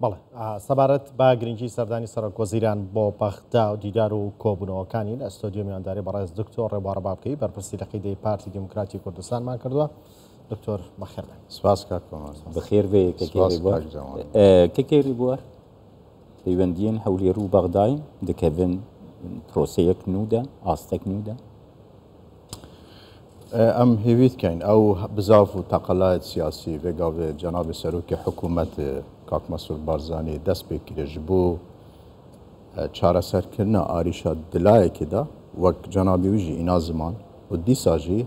بەڵێ سەبارەت با گرنگی سەردانی سەرۆکوەزیران بۆ بەخدا و دیدار و کۆبوونەوەکانی لە ئەستۆدیۆ میوانداری بەڕێز دکتۆر ڕێبوار بابکەی بەرپرسی لەقیدەی پارتی دموکراتی کوردستانمان کردووە. دکتۆر بەخێر بێن. سپاس کاک کۆمار. بەخێر بێ کەکێری بووە پەیوەندیان هەولێر و بەغدای دەکەبن پرۆسەیەک نوودە ئاستەک نوودە ئەم هێویتکەین ئەو بزاف و تەقەلایەت سیاسی vêgavê cenabê Serokê hikûmetê Kak Mesrûr Barzanî dest pê kiriye ji bo çareserkirina êrişa dilayekê de wek cenabê wî jî îna ziman û dîsa jî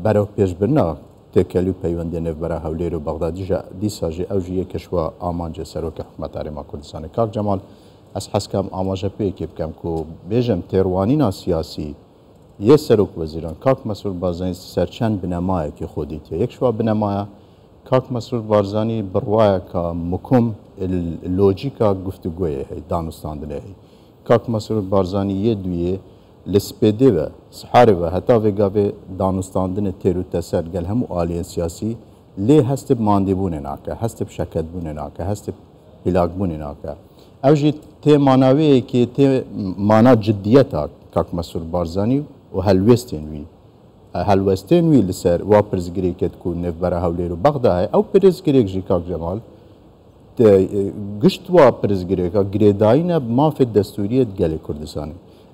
berew pêşbirina têkelî û peywendiyên nêvbera Hewlêrê û Bexdadî ji dîsa jî ew jî yekê ji we amancê Serokê Hikûmeta Herêma Kurdistanê. Kak Cemal ez hez kem amajepeyekê bikem ku bêjim têrwanîna siyasî yê Serokvezîran Kak Mesrûr Barzanî serçend binemayekê xwe dîtiye. Yek ji we binemaya Kak Mesrûr Barzanî bi rwayeka mukum lojîka guftûgoyê hey danûstandinê hey. Kak Mesrûr Barzanî yê duyê li spêdê ve siharê ve heta vêgavê danûstandinê têr û teser gel hemû aliyên siyasî lê hestib mandîbûnê nake, hestib şeketbûnê nake, hestib hîlakbûnê nake. Ew jî tê manaveyekê tê mana ciddiyeta Kak Mesrûr Barzanî û helwestên wî helwestên wî li ser wa pirzgirêkê ku nêvbera Hewlêr û Bexda heye ew pirzgirêk jî Kak Cemal gişt wa pirzgirêka girêdayîna mafê destûriyê gelê Kurdistanê.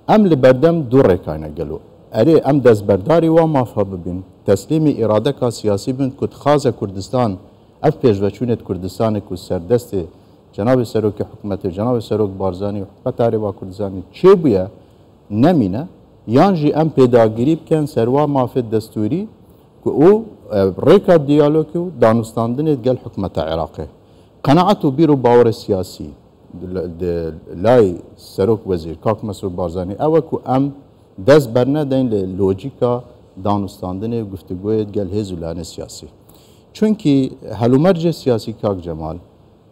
Em li berdem du rêkayne gelo. Erê em destberdarî wa mafa bibin, teslîmê îradeka siyasî bin ku dixwaze Kurdistan ev pêşveçûnê Kurdistanê ku serdestê Cenabê Serokê Hikûmetê, Cenabê Serok Barzanî û Hikûmeta Herêma Kurdistanê çêbûye nemîne yan jî em pêdagirî bikin ser wa mafê destûrî ku û rêka diyalogê û danûstandinê gel Hikûmeta Iraqê. Qenaet û bîr û bawerê siyasî layê Serokwezîr Kak Mesrûr Barzanî ew e ku em dest bernedin li lojîka danûstandinê guftûgoyê gel hêz û lanê siyasî. Çunkî helûmercê siyasî Kak Cemal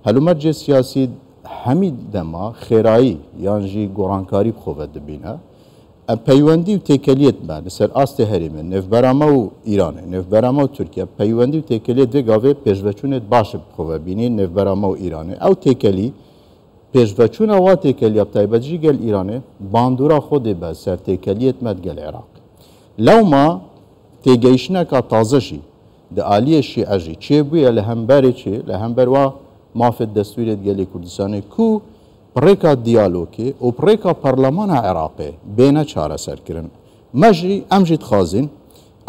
helûmercê siyasî hemî dema xêrayî yan jî gorankarî bi xwe ve dibîne. Peywendî û têkeliyet me li ser astê herêmê nêvberama û Îranê, nêvberama û Tirkiye peywendî û têkeliyet vêgavê pêşveçûnê baş bi xwe ve bînî nêvberama û Îranê. Ew têkelî pêşveçûna wa têkeliya taybet jî gel Îranê bandora xwe be ser têkeliyet me gel Iraq. Lewma têgeyişineka taze jî di aliyê Şîe jî çêbûye li hemberê çê li hember wa mafê destûrê gelê Kurdistanê ku rêka diyalogê û rêka Parlemana Iraqê bêne çareserkirin. Me jî em jî dixwazin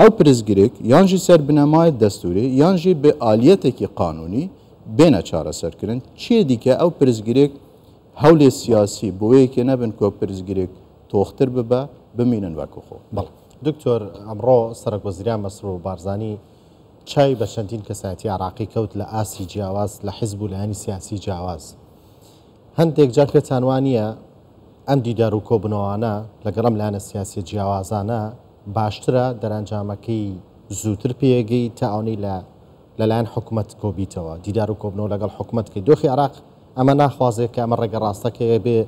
ew pirzgirêk yan jî ser binemayê destûrê yan jî bi aliyetekî qanûnî bêne çareserkirin. Çê dike ew pirzgirêk hewlê siyasî bi wê yekê nebin ku pirzgirêk toxtir bibe bimînin wekû xwe. بەڵێ دکتۆر ئەمڕۆ سەرۆکوەزیران مەسرور بارزانî چای بە چەندین کەسایەتی عراقی کەوت لە ئاسی جیاواز لە حیزب و لایەنی سیاسی جیاواز. هەندێک جار پێتان وانە ئەم دیدار و کۆبنەوەوانە لەگەڵم لایەنە سیاسی جیاوازانە باشترە دەرەنجامەکەی زووتر پێگەی تا ئەوەی لەلایەن حکوومەت کۆبیتەوە دیدار و کۆبنەوە لەگەڵ حکوومەتکەی دۆخی عراق ئەمە ناخوازێت کە ئەمە ڕێگە ڕاستەکەی بێ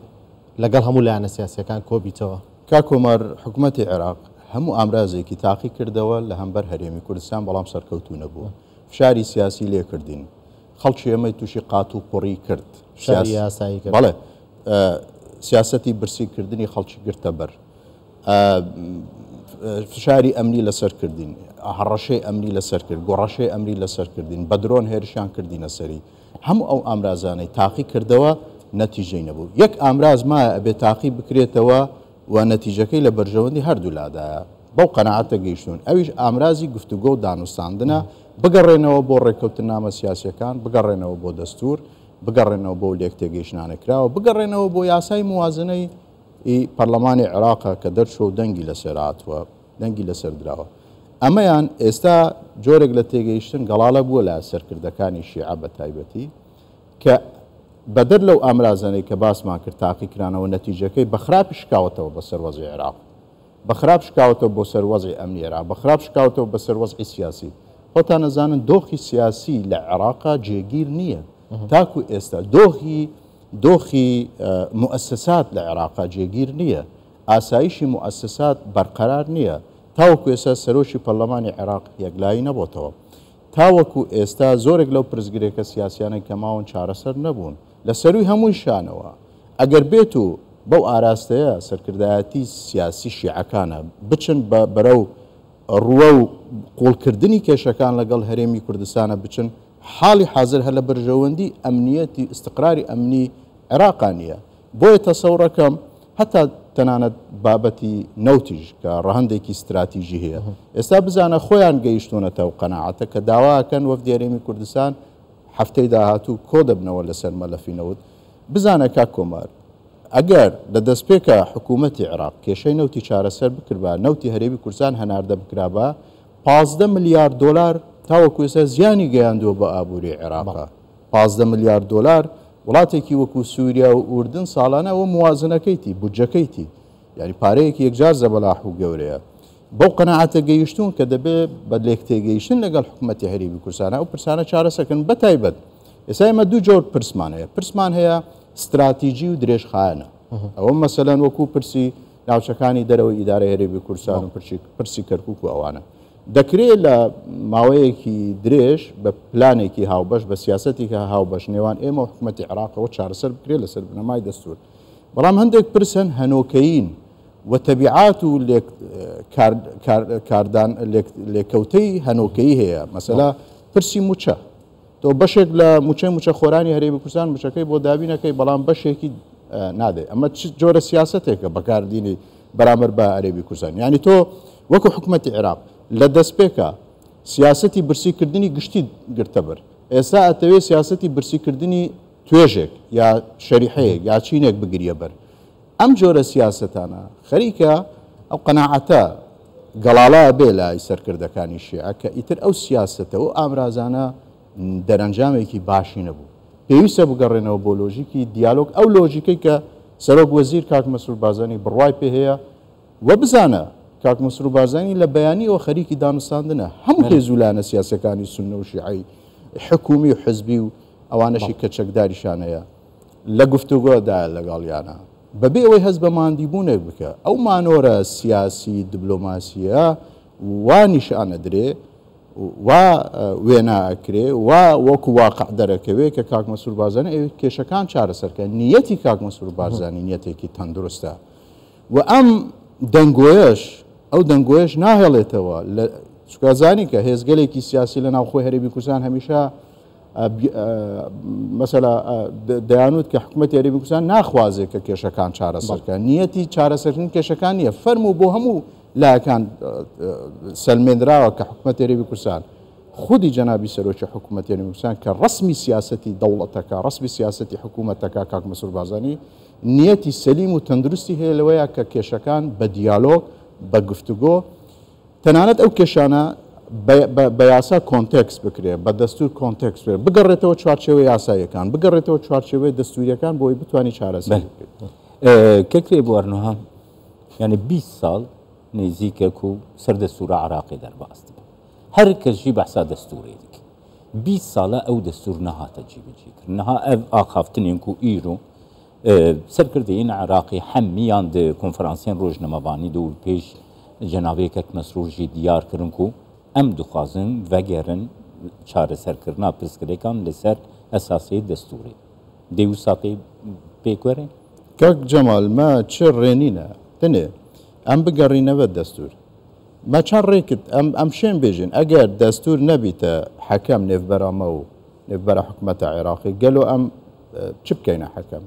لەگەڵ هەموو لایەنە سیاسیەکان کۆبیتەوە. کا کۆمار حکوومەتی عێراق هەموو ئامرازێکی تاقی کردەوە لە هەمبەر هەرێمی کوردستان بەڵام سەرکەوتو نەبووە. فشاری سیاسی لێکردین خەڵکی ئێمەی تووشی قات و قوڕی کرد بەڵێ سیاسەتی برسیکردنی خەڵکی گرتە بەر فشاری ئەمنی لەسەر کردین هەڕەشەی ئەمنی لەسەر کرد گۆڕەشەی ئەمری لەسەر کردین بە درۆن هێرشیان کردینە سەری هەموو ئەو ئامرازانەی تاقی کردەوە نەتیجەی نەبوو. یەک ئامراز مایە ئەبێ تاقی بکرێتەوە و نەتیجەکەی لە بەرژەوەندی هەردوو لادایە بەو قەنەعەتە گەیشتون ئەویش ئامرازی گفتوگۆ و دانوستاندنە بگەڕێنەوە بۆ ڕێککەوتنامە سیاسیەکان بگەڕێنەوە بۆ دەستور بگەڕێنەوە بۆ لێک تێگەیشتانەکراوە بگەڕێنەوە بۆ یاسای موازنەی پەرلەمانی عێراقا کە دەرچۆ و دەنگی لەسەر هاتووە دەنگی لەسەر دراوە. ئەمەیان ئێستا جۆرێک لە تێگەیشتن گەڵاڵە بووە لە سەرکردەکانی شیعە بە تایبەتی کە بەدەر لەو ئامرازانەی کە باسمان کرد تاقیکرانەوە نەتیجەکەی بەخراپ شکاوەتەوە بە سەر وەزعی عێراق بەخراپ شکاوەتەوە بۆ سەر وەزعی ئەمنی عێراق بەخراپ شکاوەتەوە بە سەر وەزعی سیاسی. خۆتان نەزانن دۆخی سیاسی لە عێراقا جێگیر نییە تاکو ئێستا دۆخی مؤسسات لە عێراقا جێگیر نییە ئاسایشی مؤسسات بەرقەرار نییە تاوەکو ئێستا سەرۆکی پەرلەمانی عێراق یەکلایی نەبووتەوە تاوەکو ئێستا زۆرێک لەو پرزگرێکە سیاسیانە کە ماون چارەسەر نەبوون لە سەروی هەمووی شانەوە ئەگەر بێت و بەو ئاراستەیە سەرکردایەتی سیاسی شیعەکانە بچن بەرەو ڕووە و قوڵکردنی کێشەکان لەگەڵ هەرێمی کوردستانە بچن حاڵی حاضر هە لە بەرژەوەندی ئەمنیەتی استقراری ئەمنی عێراقانیە بۆیە تەسەوڕەکەم هەتا تەنانەت بابەتی نەوتیش کە ڕەهەندێکی استراتیژی هەیە ئێستا بزانە خۆیان گەیشتونەتە و قەناعەتە کە داواکەن وەفدی هەرێمی کوردستان هەفتەی داهاتوو کۆ دەبنەوە لەسەر مەلەفی نەوت بزانە کاک کۆمار ئەگەر لە دەستپێکە حکوومەتی عێراق کێشەی نەوتی چارەسەر بکربە نەوتی هەرێمی کوردستان هەناردە بکرابە 15 ملیارد دلار تاوەکو ئێستا زیانی گەیاندووە بە ئابووری عێراقا 15 ملیارد دلار وڵاتێکی وەکو سووریا و ئوردن ساڵانە ئەوە موازنەکەیتی بودجەکەیتی یعنی پارەیەکی یەکجار زەبەلاح و گەورەیە بەو قەناعەتە گەیشتون کە دەبێت بە لێک تێگەیشتن لەگەڵ حکوومەتی هەرێمی کوردستانە ئەو پرسانە چارەسەکەن بەتایبەت ئێستا ئێمە دوو جۆر پرسمان هەیە پرسمان هەیە استراتیژی و درێژخایەنە ئەوە مەسەلەن وەکو پرسی ناوچەکانی دەرەوەی ئیدارەی هەرێمی کوردستان و پرسی کەرکووک و ئەوانە دەکرێت لە ماوەیەکی درێژ بە پلانێکی هاوبەش بە سیاسەتی کە هاوبەش نێوان ئێمە و حکوومەتی عێراقەوە چارەسەر بکرێت لەسەر بنەمای دەستور بەڵام هەندێک پرسن هەنۆکەیین و تەبیعات و لێکەوتەی هەنۆکەیی هەیە مەسەلا پرسی موچە تۆ بەشێک لە موچە خۆرانی هەرێمی کوردستان موچەکەی بۆ دابینەکەی بەڵام بەشێکی نادێ ئەمە جۆرە سیاسەتێکە بەکاردینی بەرامبەر بە هەرێمی کوردستان یعنی تۆ وەکو حکوومەتی عێراق لە دەستپێکە سیاسەتی برسیکردنی گشتی گرتە بەر ئێستا ئەتەوێت سیاسەتی برسیکردنی توێژێک یا شەریحەیەک یا چینێک بگریە بەر ئەم جۆرە سیاسەتانە خەریکە ئەو قەناعەتە گەڵاڵە بێ لای سەرکردەکانی شیعە کە ئیتر ئەو سیاسەتە و ئامرازانە دەرەنجامێکی باشی نەبوو پێویستە بگەڕێنەوە بۆ لۆژیکی دیالۆگ ئەو لۆژیکەی کە سەرۆک وەزیر کاک مەسرور بارزانی بڕوای پێ هەیە و بزانە کاک مەسرور بارزانی لە بەیانیەوە خەریکی دانوستاندنە هەموو هێزولانە سیاسەکانی سونە و شیعی حکومی و حزبی و ئەوانەشی کە چەکداریشانەیە لە گفتوگۆدایە لەگەڵیانە بەبێ ئەوەی هەست بە ماندیبوونێک بکە ئەو مانۆرە سیاسی دیبلۆماسیە وا نیشانە درێ وا وێنا ئەکرێ وا وەکو واقع دەرەکەوێ کە کاک مەسرور بارزانی ئەوێ کێشەکان چارەسەرکە نیەتی کاک مەسرور بارزانی نیەتێکی تەندروستە و ئەم دەنگۆیەش ئەو دەنگۆیەش ناهێڵێتەوە لە چکازانی کە هێزگەلێکی سیاسی لە ناوخۆی هەرێمی کوردستان هەمیشە مەسەلا دەیانوت کە حکوومەتی هەرێمی کوردستان ناخوازێت کە کێشەکان چارەسەرکە نیەتی چارەسەرکردن کێشەکان نییە فەرموو بۆ هەموو لایەکان سەلمێنراوە کە حکوومەتی هەرێمی کوردستان خودی جەنابی سەرۆکی حکوومەتی هەرێمی کوردستان کە ڕسمی سیاسەتی دەوڵەتەکە ڕسمی سیاسەتی حکوومەتەکە کاک مەسرور بارزانی نیەتی سەلیم و تەندروستی هەیە لەوەیە کە کێشەکان بە دیالۆگ بە گفتوگۆ تەنانەت ئەو کێشانە بە یاسا کۆنتێکس بکرێ بە دەستور کۆنتێکس بێ بگەڕێتەوە چوارچێوەی یاساییەکان بگەڕێتەوە چوارچێوەی دەستوریەکان بۆی بتوانانی چارەسەر کەکرێ بۆ ئەرنۆها یعنی 20 ساڵ نێزیکێک و سەردەستورە عراقی دەرباست هەر کەسژی بەحسا دەستوری دیکە 20 ساڵە ئەو دەستور نەهاتە جیبجی کرد نەها ئەv ئاخافتنێک و ئیر و سەرکردین عراقی هەممیان د کۆنفرانسیان ڕۆژنەمەبانی دوور پێش جەنابەیەکێک مەسرورژی دیارکردن و ئەم دخوازن vەگەرن چارەسەرکردنا پرسکرێکان لەسەر ئەساسی دەستوری دەیوساقی پێکوەرێ کاک جەمال ما چه ڕێنینە دنێ ئەم بگەڕینەوە دەستور ما چەند ڕێکت ئەم شێن بێژین ئەگەر دەستور نەبیتە حەکەم نێڤبەرامە و نێڤبەرە حکوومەتە عێراقی گەلو ئەم چ بکەینە حەکەم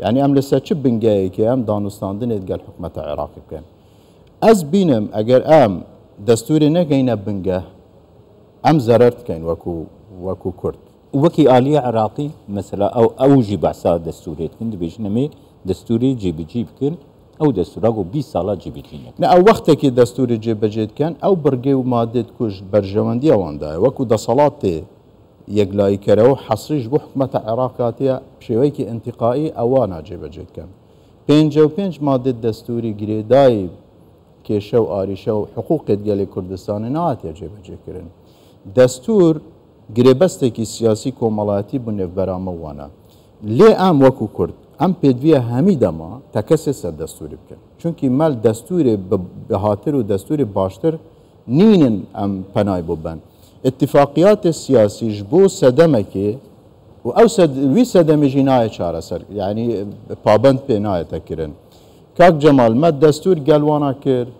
یعنی ئەم لەسەر چ بنگایەکی ئەم دانوستاندنێت گەل حکوومەتە عێراقی بکەن ئەس بینم ئەگەر ئەم دەستوری نەگەینە بنگە ئەم زەرەر بکەین وەکو کورد وەکی ئالیە عراقی مەسەلا ئەوژی بەسا دەستورێتکن دەبێژنەمێ دەستوری جێبجی بکن ئەو دەستورا و 20 ساڵا جێبجینە نە ئەو وەختێکی دەستوری جێبەجێتکەن ئەو بڕگێ و مادێت کوشت بەرژەوەندی ئەوەندایە وەکو دەسەڵات تێ یەکلایکەرەوە حەسریش بۆ حکوومەتە عێراقاتیە پشێوەیەکی ئەنتیقایی ئەوە ناجێبەجێتکەن 55 مادێت دەستوری گرێدای کێشە و ئاریشە و حقوقێت گەلی کوردستانی ناتێ جێبەجێکردن دەستور گرێبەستێکی سیاسی کۆمەڵایەتی بوو نێڤبەرامە وانە لێ ئەم وەکو کورد ئەم پێدویە هەمی دەما تا کەسێ سەر دەستوری بکەن چونکی مەل دەستوری بەهاتر و دەستوری باشتر نینن ئەم پەنای بۆ بن اتفاقیات سیاسیش بۆ سەدەمێکێ و ئەو وی سەدەمیژی نایە چارەسەر یعنی پابند پێ نایەتەکردن کاک جەمال مە دەستور گەل وانە کرد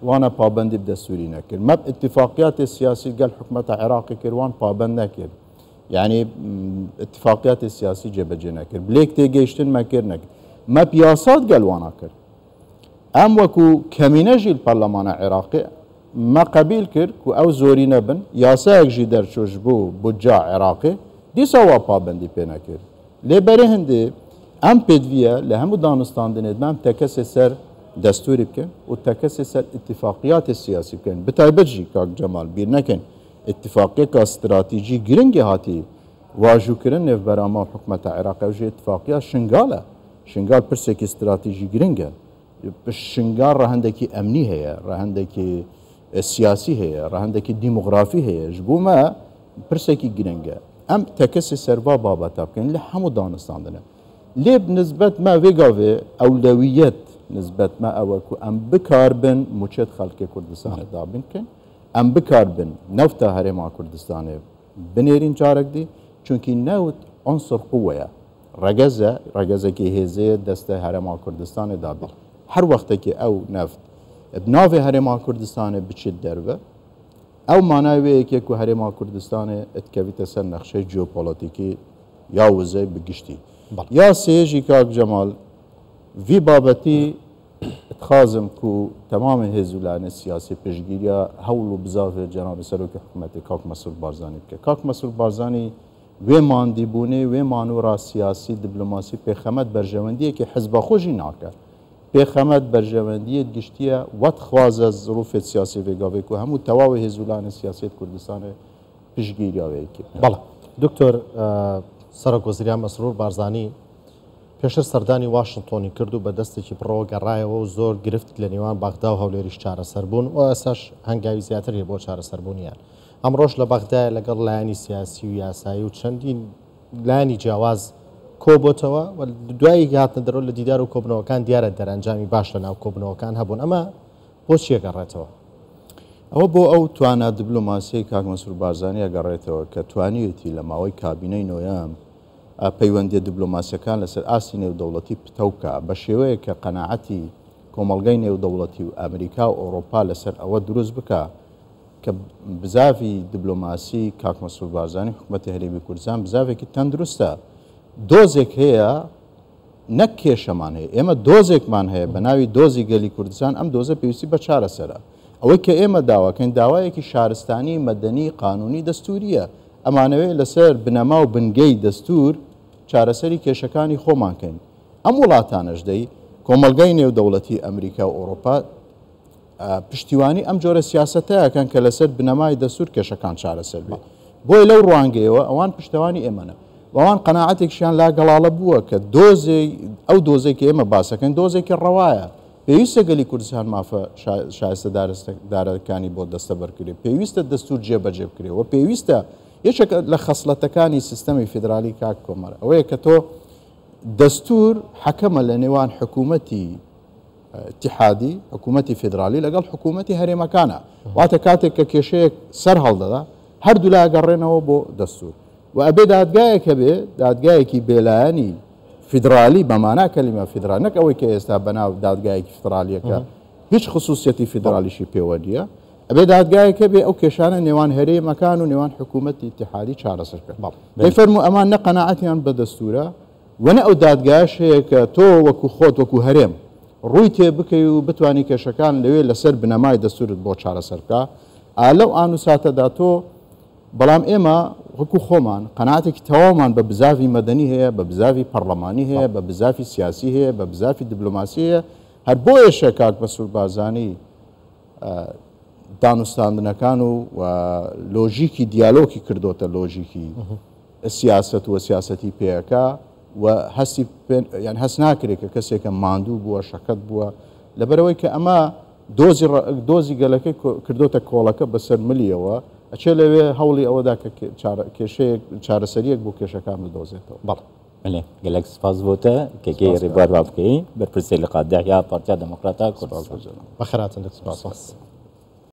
وانە پابندی دەستوری نەکرد مە اتفاقیات سیاسی گەل حکومەتە عێراقی کرد وان پابند نەکرد یعنی اتفاقیات سیاسی جێبەجێ نەکرد بلێک تێگەیشتن مەکرد نەکرد مە پیاسات گەل وانە کرد ئەم وەکو کەمینەژی پەرلەمانە عێراقی ما قبیل کرد که او زوری نبن یاسایەک جی دەرچۆش بۆ بودجا عێراقی دیسا وا پابندی پێ نەکرد لێبەرێ هەندێ ئەم پێدویە لە هەموو دانستاندنێت مام تەکەسێ سەر دەستوری بکەن و تەکەسێ سەر اتفاقیات سیاسی بکەن بتایبەت جی کاک جەمال بیر نەکەن اتفاقیەکە استراتیجی گرنگی هاتی واژووکردن نێڤبەرامە حکومەتە عێراقی وژێ اتفاقیات شنگالە شنگال پرسێکی استراتیژی گرنگە شنگال ڕەهەندێکی ئەمنی هەیە ڕەهەندێکی سیاسی هەیە ڕەهەندێکی دیموغرافی هەیە ji بۆ me pirsekî giring e em tekesê serva babeta bikin li hemû danistandine lê bi nisbet me vê gavê ewlewiyet nisbet me ew e ku em bikarbin mûçet xelkê Kurdistanê dabin bikin em bikarbin nefta herêma Kurdistanê binêrîn carek dî çunkî newt ansur quwe ye regez e regezekî hêzê deste herêma Kurdistanê dabin her wextekî ew neft بناوی هەرێما کوردستانê biçît derve ew manayê wê yekê ku herêma Kurdistanê etkevîte ser nexşeyê jeopolitîkî ya wizê bi giştî ya sê jî kak Cemal vî babetî dixwazim ku temamê hêzûlanê siyasî piştgiriya hewl û bizavê cenabê Serokê Hikûmetê Kak Mesrûr Barzanî bike Kak Mesrûr Barzanî wê mandîbûnê wê manûra siyasî diplomasî pêxemet berjewendiyekê hizba xwe jî nake پێخەمەت بەرژەوەندیت گشتیە وەت خوازە ظروفێت سیاسی vêgavê ku hemû tewavê hêzûlanê siyasiyet Kurdistanê piştgiriya بەڵێ دکتۆر سەرۆکوەزیریان مەسرور بارزانî پێشتر سەردانی واشنگتۆنی کرد و بە دەستێکی بڕەوە گەڕایەوە و زۆر گرفت لە نێوان بەغدا و هەولێریش چارەسەر بوون و ئێساش هەنگاوی زیاتر هەیە بۆ چارەسەربوونیان ئەمڕۆژ لە بەغدایە لەگەڵ لایانی سیاسی و یاسایی و چەندین لایانی جیاواز کۆبۆتەوە دوایی هاتنە دەرەوە لە دیدار و کۆبنەوەکان دیارە دەرەنجامی باش لە ناو کۆبنەوەکان هەبوون ئەمە بۆ چیە گەڕێتەوە ئەوە بۆ ئەو توانە دیبلۆماسی کاک مەسرور بارزانیە گەڕێتەوە کە توانیوێتی لە ماوەی کابینەی نۆیەم پەیوەندی دیبلۆماسیەکان لەسەر ئاسی نێودەوڵەتی پتەوکە بە شێوەیە کە قەناعەتی کۆمەڵگەی نێودەوڵەتی و ئەمریکا و ئەوڕۆپا لەسەر ئەوە دروست بکە کە بزاوی دیبلۆماسی کاک مەسرور بارزانی حکوومەتی هەرێمی کوردستان بزاوێکی تەندروستە دۆزێک هەیە نەک کێشەمان هەیە ئێمە دۆزێکمان هەیە بە ناوی دۆزی گەلی کوردستان ئەم دۆزە پێویستی بە چارەسەرە ئەوەی کە ئێمە داواکەین داوایەکی شارستانی مەدەنی قانونی دەستوریە ئەمانەوێت لەسەر بنەما و بنگەی دەستور چارەسەری کێشەکانی خۆمانکەین ئەم وڵاتانەش دەی کۆمەلگای نێودەوڵەتی ئەمریکا و ئەوڕۆپا پشتیوانی ئەم جۆرە سیاسەتەیەکەن کە لەسەر بنەمای دەستور کێشەکان چارەسەر بێت بۆی لەو ڕوانگەیەوە ئەوان پشتەوانی ئێمەنە وان قەناعەتێکشیان لا گەڵاڵە بووە کە ئەو دۆزێکی ئێمە باسەکەن دۆزێکی ڕەوایە پێویستە گەلی کوردستان مافە شایستە دارەکانی بۆ دەستە بەرکرێ پێویستە دەستور جێبەجێ بکرێەوە پێویستە یەکێک لە خەسڵەتەکانی سیستەمی فیدرالی کاک کۆمەر ئەوەیە کە تۆ دەستور حەکەمە لە نێوان حکوومەتی اتحادی حکوومەتی فیدرالی لەگەڵ حکوومەتی هەرێمەکانە واتە کاتێک کە کێشەیەک سەر هەڵدەدا هەردوو لا گەڕێنەوە بۆ دەستور و ئەبێ دادگایەکە بێ دادگایەکی بێلایەنی فیدرالی بەمانا کەلیمە فیدرال نەک ئەوەی کە ئێستا بەناو دادگایەکی فیدرالیەکە هیچ خصوصیەتی فیدرالیشی پێوە نیە ئەبێ دادگایەکە بێ ئەو کێشانە نێوان هەرێمەکان و نێوان حکوومەتی اتحادی چارەسەر کرد دەیفەرموو ئەمان نە قەناعەتیان بە دەستورە وەنە ئەو دادگایش هەیە کە تۆ وەکو خۆت وەکو هەرێم ڕووی تێ بکەی و بتوانی کێشەکان لەوێ لەسەر بنەمای دەستورت بۆ چارەسەر بکە لەو ئانوساتەدا تۆ بەڵام ئێمە وەکو خۆمان قەناعەتێکی تەواومان بە بزاوی مەدەنی هەیە بە بزاوی پەرلەمانی هەیە بە بزاوی سیاسی هەیە بە بزاوی دیبلۆماسی هەیە هەر بۆیەشە کاک مەسرور بارزانی دانوستاندنەکان و لۆژیکی دیالۆگی کردوتە لۆژیکی سیاست و سیاسەتی پێیەکە و هەست ناکرێت کە کەسێکە ماندوو بووە شەکەت بووە لەبەرەوەی کە ئەمە دۆزی گەلەکەی کردوتە کۆڵەکە بەسەر ملیەوە ئەچێ لەوێ هەوڵی ئەوەدا کە کێشەیەک چارەسەریەک بۆ کێشەکان بدۆزێتەوە بەڵێ گەلێک سپاس بۆتە کێکی ڕێبوار وا بکەی بەرپرسێ لە قادەحیا پارتیا دەموکراتە کوردستان بەخێراتن سپاس